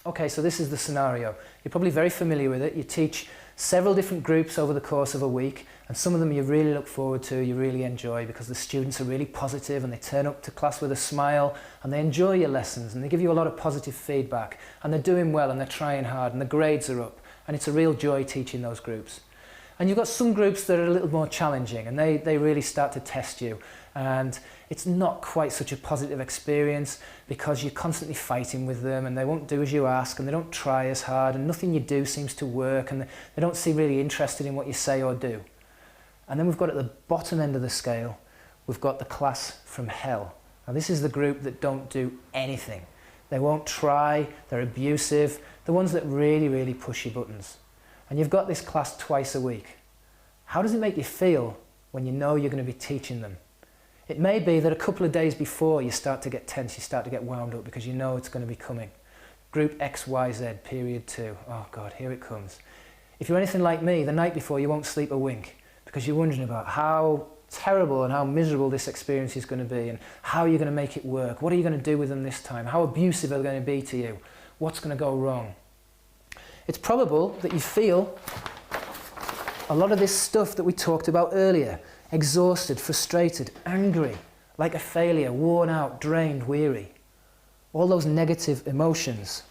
Okay, so this is the scenario. You're probably very familiar with it. You teach several different groups over the course of a week, and some of them you really look forward to, you really enjoy, because the students are really positive and they turn up to class with a smile and they enjoy your lessons and they give you a lot of positive feedback and they're doing well and they're trying hard and the grades are up, and it's a real joy teaching those groups. And you've got some groups that are a little more challenging and they really start to test you, and it's not quite such a positive experience because you're constantly fighting with them and they won't do as you ask and they don't try as hard and nothing you do seems to work and they don't seem really interested in what you say or do. And then we've got at the bottom end of the scale, we've got the class from hell. Now this is the group that don't do anything. They won't try, they're abusive, the ones that really push your buttons. And you've got this class twice a week. How does it make you feel when you know you're going to be teaching them? It may be that a couple of days before you start to get tense, you start to get wound up because you know it's going to be coming. Group XYZ, period 2. Oh God, here it comes. If you're anything like me, the night before you won't sleep a wink because you're wondering about how terrible and how miserable this experience is going to be and how you're going to make it work. What are you going to do with them this time? How abusive are they going to be to you? What's going to go wrong? It's probable that you feel a lot of this stuff that we talked about earlier. Exhausted, frustrated, angry, like a failure, worn out, drained, weary. All those negative emotions.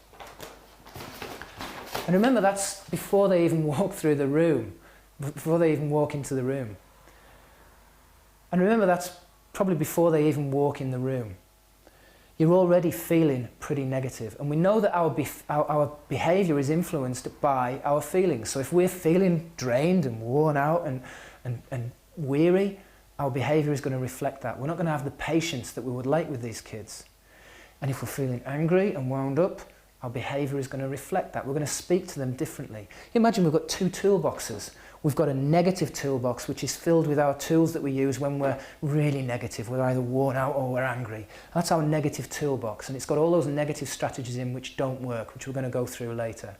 And remember, that's before they even walk through the room, before they even walk into the room. And remember, that's probably before they even walk in the room. You're already feeling pretty negative. And we know that our behaviour is influenced by our feelings. So if we're feeling drained and worn out and weary, our behaviour is going to reflect that. We're not going to have the patience that we would like with these kids. And if we're feeling angry and wound up, our behaviour is going to reflect that. We're going to speak to them differently. You imagine we've got two toolboxes. We've got a negative toolbox which is filled with our tools that we use when we're really negative. We're either worn out or we're angry. That's our negative toolbox, and it's got all those negative strategies in which don't work, which we're going to go through later.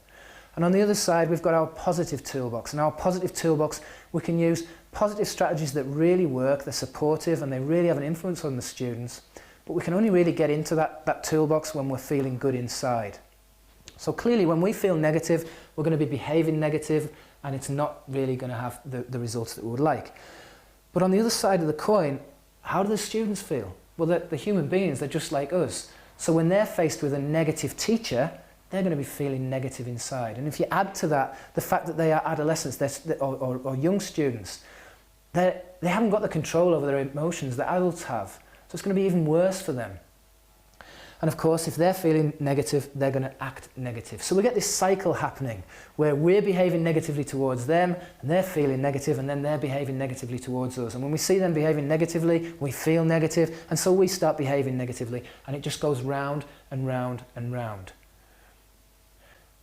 And on the other side, we've got our positive toolbox. And our positive toolbox, we can use positive strategies that really work, they're supportive, and they really have an influence on the students. But we can only really get into that toolbox when we're feeling good inside. So clearly, when we feel negative, we're going to be behaving negative, and it's not really going to have the results that we would like. But on the other side of the coin, how do the students feel? Well, the human beings, they're just like us. So when they're faced with a negative teacher, they're going to be feeling negative inside. And if you add to that the fact that they are adolescents or young students, they haven't got the control over their emotions that adults have. So it's going to be even worse for them. And of course, if they're feeling negative, they're going to act negative. So we get this cycle happening where we're behaving negatively towards them and they're feeling negative, and then they're behaving negatively towards us. And when we see them behaving negatively, we feel negative, and so we start behaving negatively, and it just goes round and round and round.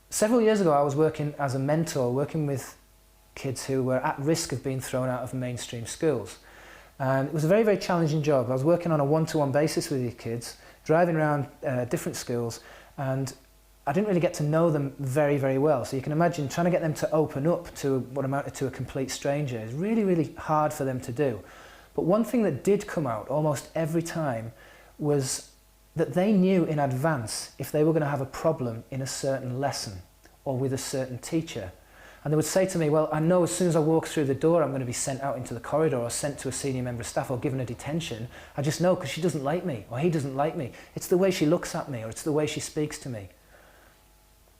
Several years ago, I was working as a mentor, working with kids who were at risk of being thrown out of mainstream schools. And it was a very challenging job. I was working on a one-to-one basis with these kids, driving around different schools, and I didn't really get to know them very well. So you can imagine trying to get them to open up to what amounted to a complete stranger is really hard for them to do. But one thing that did come out almost every time was that they knew in advance if they were going to have a problem in a certain lesson or with a certain teacher. And they would say to me, well, I know as soon as I walk through the door I'm going to be sent out into the corridor or sent to a senior member of staff or given a detention. I just know because she doesn't like me or he doesn't like me. It's the way she looks at me or it's the way she speaks to me.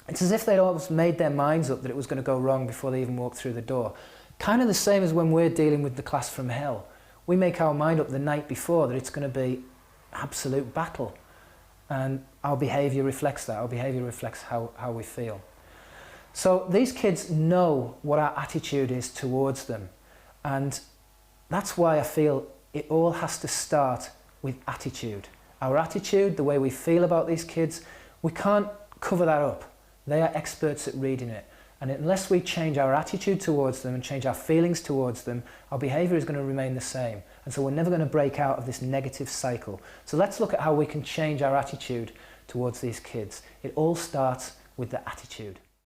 It's as if they'd always made their minds up that it was going to go wrong before they even walked through the door. Kind of the same as when we're dealing with the class from hell. We make our mind up the night before that it's going to be absolute battle. And our behaviour reflects that. Our behaviour reflects how we feel. So these kids know what our attitude is towards them. And that's why I feel it all has to start with attitude. Our attitude, the way we feel about these kids, we can't cover that up. They are experts at reading it. And unless we change our attitude towards them and change our feelings towards them, our behaviour is going to remain the same. And so we're never going to break out of this negative cycle. So let's look at how we can change our attitude towards these kids. It all starts with the attitude.